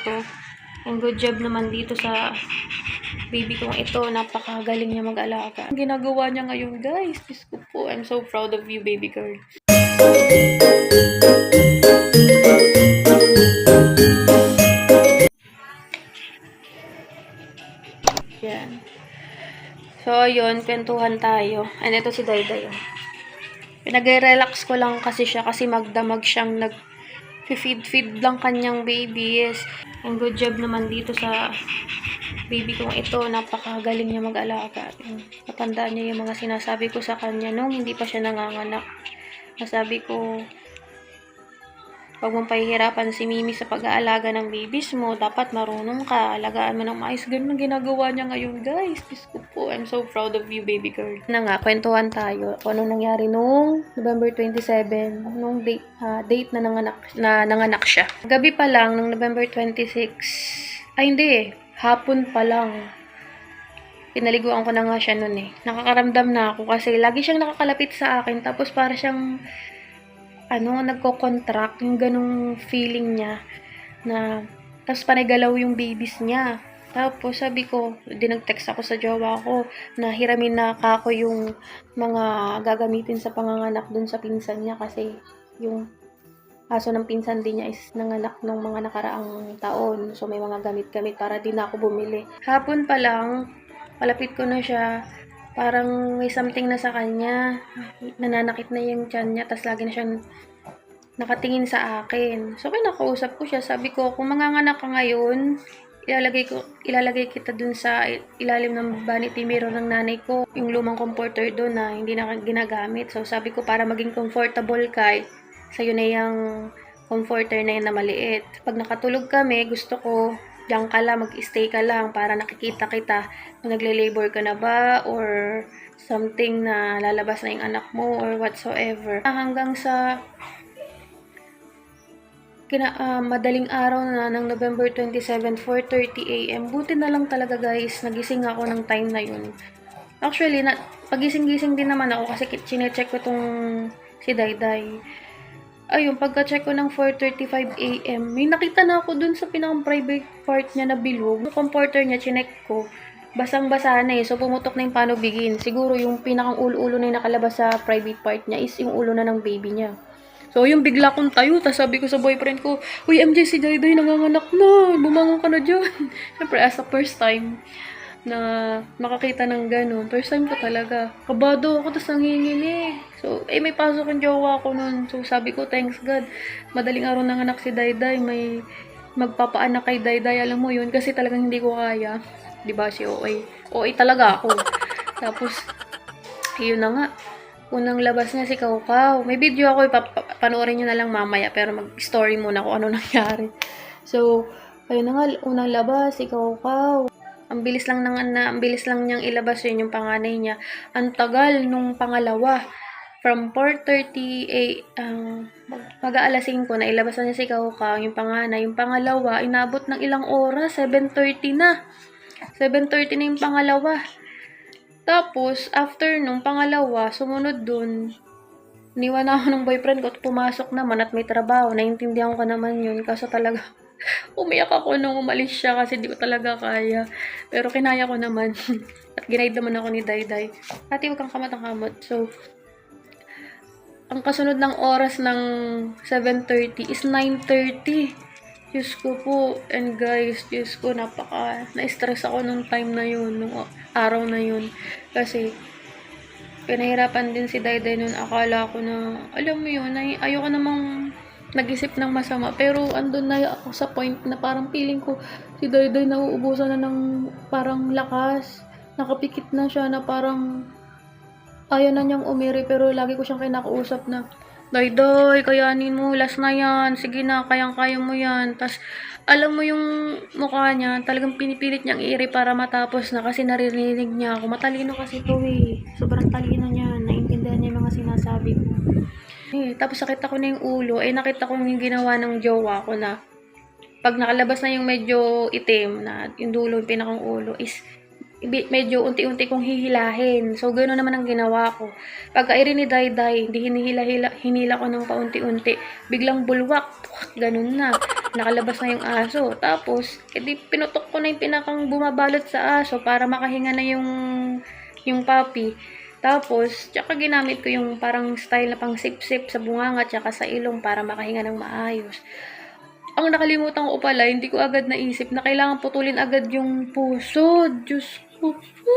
to. And good job naman dito sa baby kong ito. Napakagaling niya mag-alaga. Ang ginagawa niya ngayon, guys. Diyos ko po. I'm so proud of you, baby girl. Yan. So, yun. Kwentuhan tayo. And ito si Dayday. Pinag-relax ko lang kasi siya kasi magdamag siyang feed lang kanyang babies. And good job naman dito sa baby kong ito. Napakagaling niya mag-alaga. Natandaan niya yung mga sinasabi ko sa kanya nung hindi pa siya nanganganak. Nasabi ko, huwag mong pahihirapan si Mimi sa pag-aalaga ng babies mo. Dapat marunong ka. Alagaan mo ng maayos. Ganun ang ginagawa niya ngayon, guys. Diyos ko po. I'm so proud of you, baby girl. Na nga, kwentuhan tayo. Kung ano nangyari nung November 27, nung date na nanganak siya. Gabi pa lang, nung November 26, ay hindi hapon pa lang. Pinaliguan ko na nga siya nun eh. Nakakaramdam na ako kasi lagi siyang nakakalapit sa akin. Tapos para siyang nagko-contract, yung ganung feeling niya na, tapos panigalaw yung babies niya. Tapos sabi ko, nag-text ako sa jowa ko na hiramin na ako yung mga gagamitin sa panganganak dun sa pinsan niya kasi yung aso ng pinsan din niya is nanganak nung mga nakaraang taon. So may mga gamit-gamit para din ako bumili. Hapon pa lang, palapit ko na siya. Parang may something na sa kanya. Nananakit na yung tiyan niya. Tapos lagi na siyang nakatingin sa akin. So, kinakausap ko siya. Sabi ko, kung manganganak ka ngayon, ilalagay kita dun sa ilalim ng vanity mirror ng nanay ko. Yung lumang comforter dun na hindi na ginagamit. So, sabi ko, para maging comfortable ka, sa'yo na yung comforter na yun na maliit. Pag nakatulog kami, gusto ko, diyan ka lang, mag-stay ka lang para nakikita kita kung nagle-labor ka na ba or something na lalabas na yung anak mo or whatsoever. Hanggang sa madaling araw na ng November 27, 4:30 AM. Buti na lang talaga guys, nagising ako ng time na yun. Actually, pagising-gising din naman ako kasi chinecheck ko tong si Dayday. Ayun, pagka-check ko ng 4:35 AM, may nakita na ako dun sa pinakang-private part niya na bilog. Yung comforter niya, chinek ko, basang-basa na eh. So, pumutok na yung panubigin. Siguro yung pinakang ulo-ulo na yung nakalabas sa private part niya is yung ulo na ng baby niya. So, yung bigla kong tayo, tapos sabi ko sa boyfriend ko, "Uy, MJ, si Dayday nanganganak na. Bumangon ka na dyan." Siyempre, as a first time na makakita ng ganun. First time ko talaga. Kabado ako, tapos nanginginig. So, may pasok yung jowa ko nun. So, sabi ko, thanks God. Madaling araw nanganak si Dayday. May magpapaanak kay Dayday. Alam mo yun, kasi talagang hindi ko kaya. Diba si OA? OA talaga ako. Tapos, yun na nga. Unang labas niya si Kaukaw. May video ako, panoorin nyo na lang mamaya. Pero mag-story muna kung ano nangyari. So, ayun na nga, unang labas si Kaukaw. Ang bilis lang niyang ilabas yun yung panganay niya. Ang tagal nung pangalawa. From 4:30 mag-aalas 5 na ilabas na niya si Kaukaw, yung panganay. Yung pangalawa, inabot ng ilang oras, 7:30 na. 7:30 na yung pangalawa. Tapos, after nung pangalawa, sumunod dun, niwan ako ng boyfriend ko at pumasok naman at may trabaho. Naintindihan ko naman yun. Kaso talaga, umiyak ako nung umalis siya kasi di ko talaga kaya. Pero kinaya ko naman. At ginaid naman ako ni Dayday. Ate, huwag kang kamot-kamot. So, ang kasunod ng oras ng 7:30 is 9:30. Diyos ko po. And guys, Diyos ko, na-stress ako nung time na yun, nung araw na yun. Kasi, pinahirapan din si Dayday nun. Akala ko na, alam mo yun, ayoko namang nag-isip ng masama. Pero, andun na ako sa point na parang feeling ko, si Dayday nauubusan na ng parang lakas. Nakapikit na siya na parang ayaw na niyang umiri. Pero, lagi ko siyang kinakausap na, Dayday, kayanin mo, last na yan. Sige na, kayang-kaya mo yan. Tas, alam mo yung mukha niya, talagang pinipilit niyang i-iri para matapos na kasi naririnig niya ako. Matalino kasi ito eh. Sobrang talino niya. Naintindihan niya yung mga sinasabi ko. Tapos nakita ko na yung ulo. Nakita ko yung ginawa ng jowa ko na pag nakalabas na yung medyo itim na yung dulo, yung pinakang ulo is medyo unti-unti kong hihilahin. So, gano'n naman ang ginawa ko. Pagka-iri ni Dayday, hindi hinila ko ng paunti-unti. Biglang bulwak. Gano'n na. nakalabas na yung aso. Tapos, edi pinutok ko na yung pinakang bumabalot sa aso para makahinga na yung puppy. Tapos, tsaka ginamit ko yung parang style na pang sip-sip sa bunganga tsaka sa ilong para makahinga ng maayos. Ang nakalimutan ko pala, hindi ko agad naisip na kailangan putulin agad yung puso. Diyos ko po.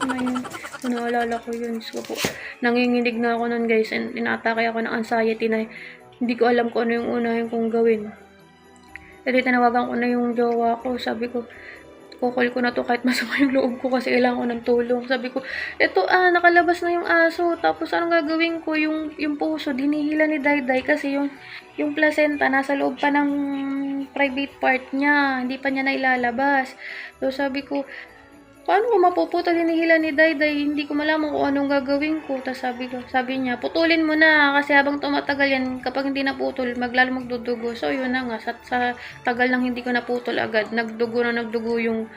Ayun, naalala ko yun. So po, nanginginig na ako nun guys and inatake ako ng anxiety na hindi ko alam kung ano yung unahin kong gawin. Kasi tinawagan ko na yung jowa ko. Sabi ko, kukul ko na to kahit masama yung loob ko kasi kailangan ko ng tulong. Sabi ko, eto nakalabas na yung aso. Tapos anong gagawin ko? Yung puso, dinihila ni Dayday kasi yung placenta nasa loob pa ng private part niya. Hindi pa niya nailalabas. So sabi ko, paano ko mapuputol hinihila ni Dayday? Hindi ko malaman kung anong gagawin ko. Tapos sabi niya, putulin mo na kasi habang tumatagal yan, kapag hindi naputol, maglalo magdudugo. So yun na nga, sa tagal lang hindi ko naputol agad, nagdugo yung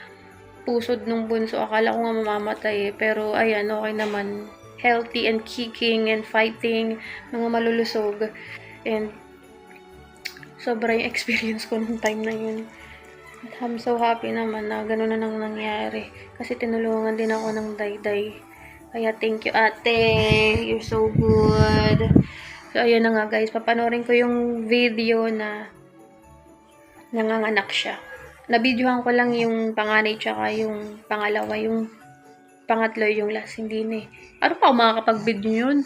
pusod nung bunso. Akala ko nga mamamatay eh. Pero ayan, okay naman. Healthy and kicking and fighting, mga malulusog. And sobra yung experience ko nung time na yun. I'm so happy naman na gano'n na nang nangyari. Kasi tinulungan din ako ng Dayday. Kaya thank you ate. You're so good. So ayun na nga guys. Papanorin ko yung video na nanganganak siya. Nabidyohan ko lang yung panganay tsaka yung pangalawa. Yung pangatlo yung last. Hindi na eh. Ano pa ako makakapag-video yun?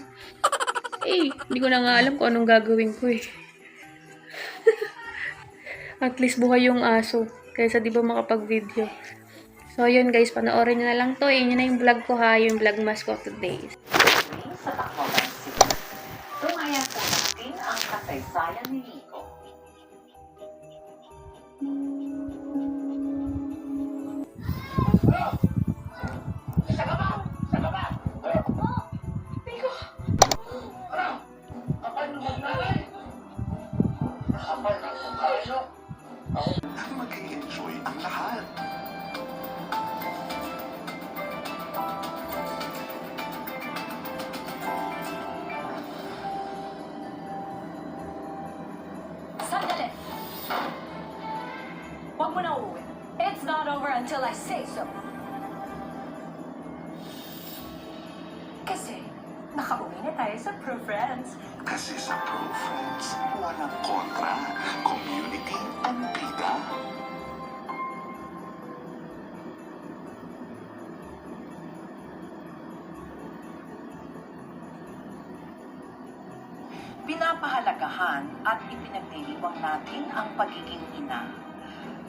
Eh, hindi ko na nga alam kung anong gagawin ko eh. At least buhay yung aso. Kaysa di ba makapag-video. So, yun guys. Panoorin nyo na lang to. Yun na yung vlog ko ha. Yung vlogmas ko today. Sa Tacloban City, tungayan po natin ang kasaysayan ni Nico. Mag-i-enjoy ang lahat. Sandali! Huwag mo na uuwi. It's not over until I say so. Kasi, nakauwi na tayo sa Pro Friends. Kasi sa Pro Friends, walang kontra. Community ang bida. Pinapahalagahan at ipinagdiriwang natin ang pagiging ina.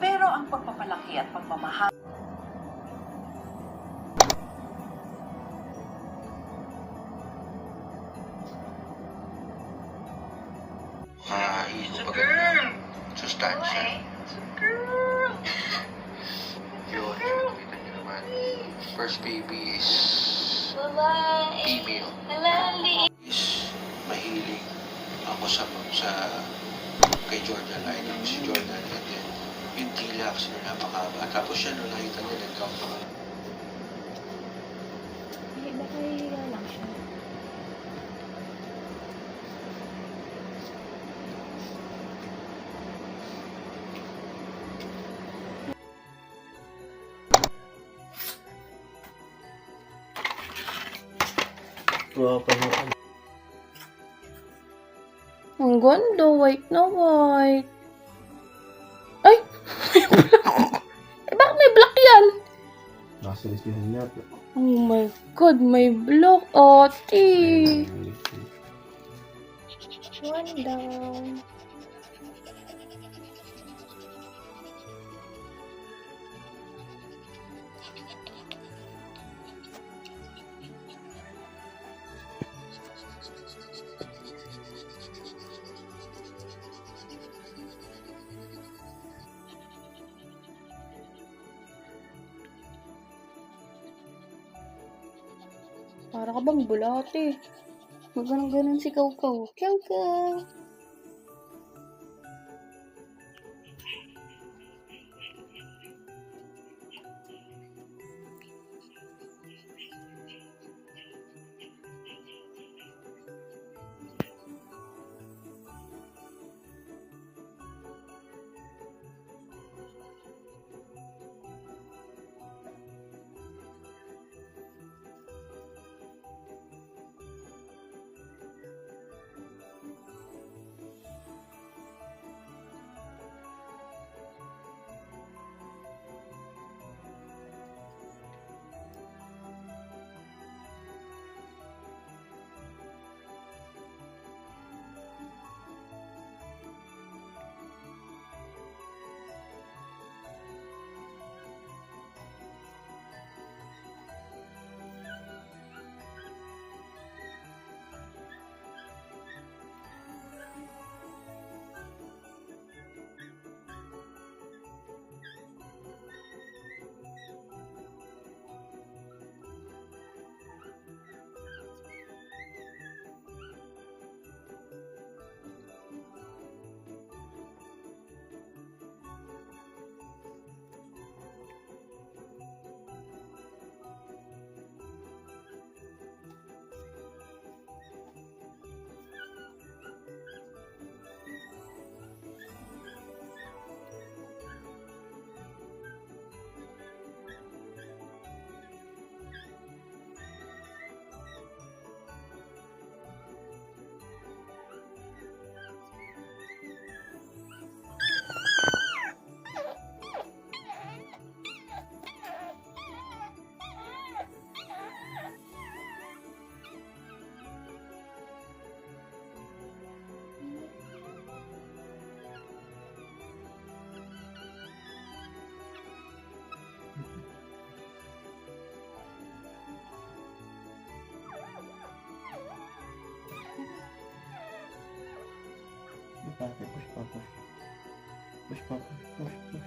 Pero ang pagpapalaki at pagmamahal It's a girl! Sustansya. Yun, kita nyo naman. First baby is female. Is mahilig ako sa kay Jordan. Idol ko si Jordan. And then, yung tila kasi na napakaba. Tapos siya nung nakita niya nagkakaroon. Baka hihiga lang siya. Ang ganda, white na white. Ay! Eh, bakit may black yan? Nakasalis niya niya. Oh my god, may black, ate. One down. Para ka bang bulate? Maganon-ganon si Kaw-Kaw. Kaw-Kaw! Importante. Push pa, push. Push pa, push, push, push.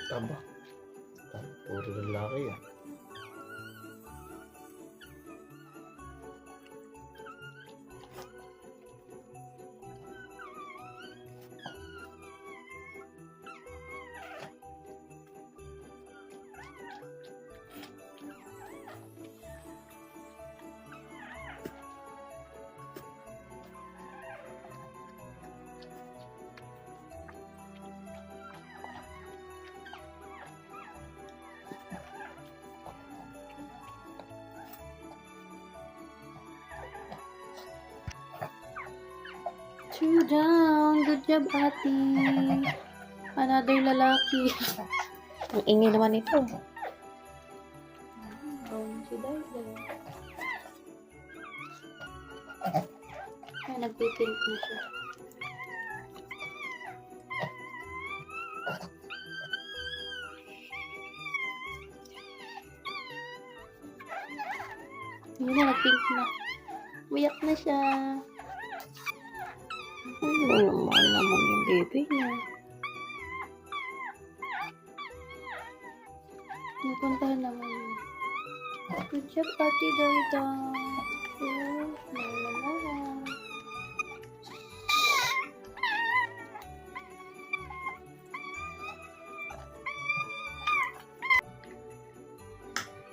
Taba. Puro lalaki ah. Two down. Good job, ate. Another lalaki. Ang ingay naman ito. Si Dayday. Ay, nagpipink na siya. Yun na, nag-pink na. Umiyak na siya. Ay, mahal naman yung baby niya. Napuntahan naman yun. Good job, Ate Dayda. Yes, mahal.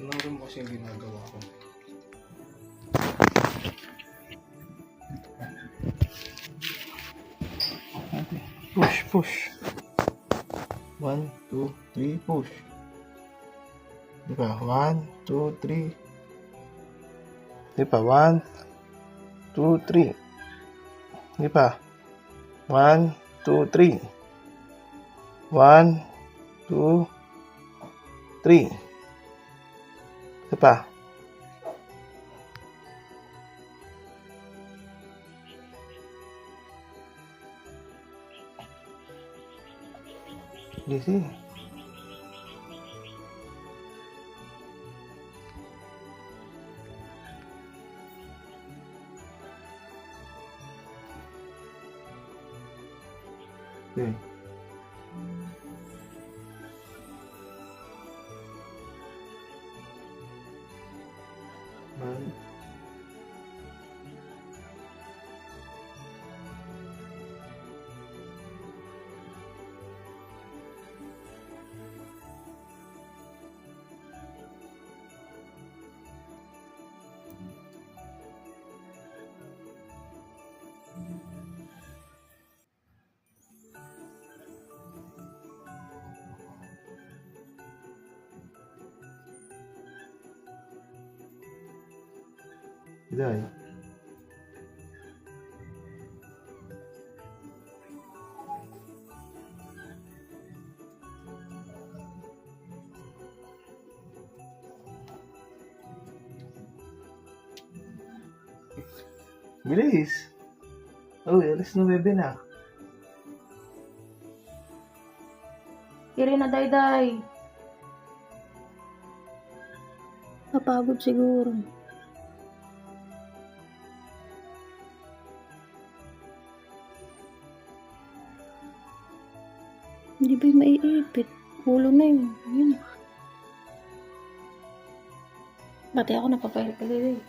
Naroon mo kasi yung ginagawa ko. Push, push. 1, 2, 3, push. Diba? 1, 2, 3. Diba? 1, 2, 3. Diba? 1, 2, 3. 1, 2, 3. Diba? Easy. Okay. One. Day. Bilis. Oh, alis na bebe na. Kiri na, Dayday. Napagod siguro. Hindi ba yung maiipit? Ulo na yun. Yun. Pati ako napapahil-palil eh.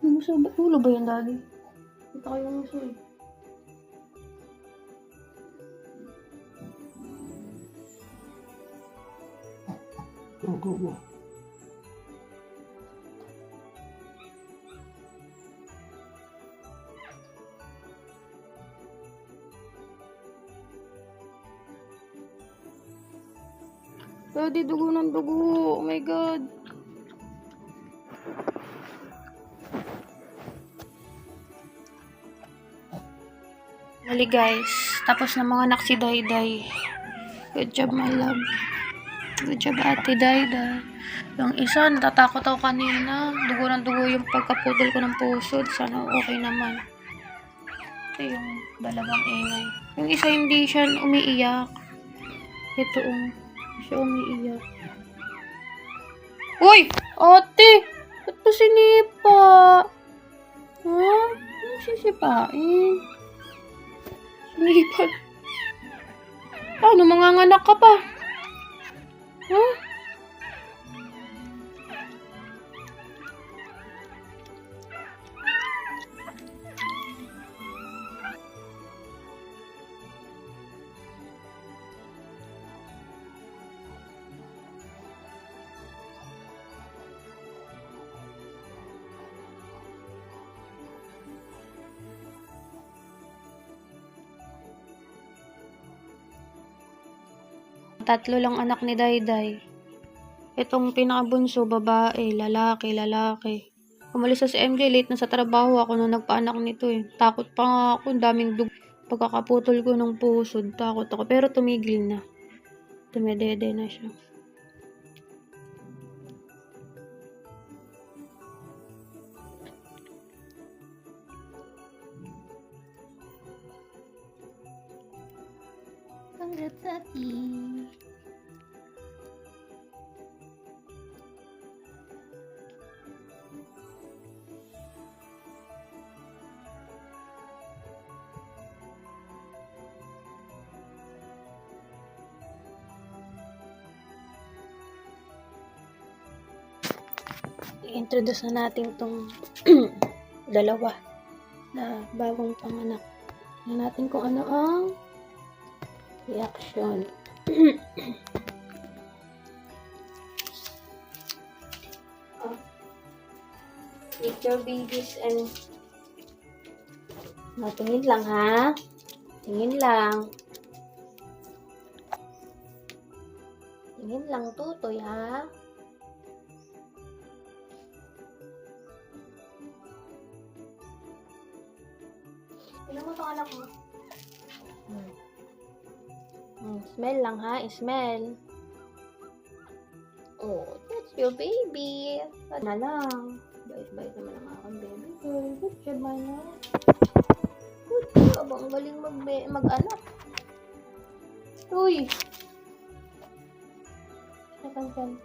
Muso ba? Ulo ba yan, Daddy? Kita ko yung muso eh. Go, go, go. Daddy, dugo ng dugo. Oh my God. Dali guys. Tapos na mga anak si Dayday. Good job, my love. Good job, ate Dayday. Yung isa, natatakot ako kanina. Dugo ng dugo yung pagkaputol ko ng pusod. Sana okay naman. Ito yung dalawang ingay. Yung isa hindi siya umiiyak. Ito siya umiiyak. Uy! Ate! Ba't pa sinipa? Ha? Ano sisipain? Sinipa. Paano manganganak ka pa? Ha? Tatlo lang anak ni Dayday. Itong pinakabunso, babae, lalaki. Umalis sa si MJ, late na sa trabaho ako nung nagpaanak nito eh. Takot pa nga ako, daming dugo. Pagkakaputol ko ng pusod, takot ako. Pero tumigil na. Tumedede na siya. Congrats, Ati. I-introduce na natin tong dalawa na bagong panganak. Tingnan natin kung ano ang reaction. Meet your babies and tingin lang ha. Tingin lang. Tingin lang, tutoy ha. Tingnan mo itong anak mo. Smell lang ha, smell. Oh, that's your baby. Na lang. Bait-bait naman ang aking baby girl. Good job, my love. Good job. Ang galing mag-anak. Uy. Nakang